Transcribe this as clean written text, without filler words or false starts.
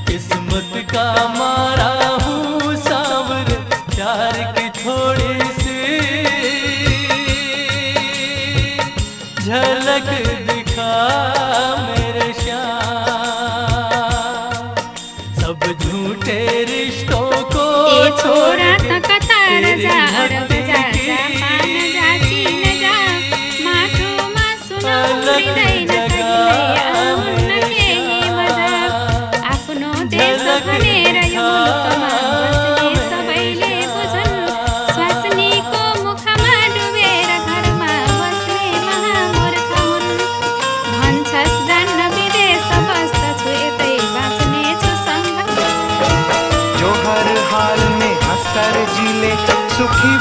किस्मत का मारा हूँ सांवर, प्यार की थोड़ी सी झलक दिखा मेरे श्याम। सब झूठे रिश्तों को छोड़ तेरी भक्ति की अलग जगह जो हर हाल में हंसकर जी ले, सुखी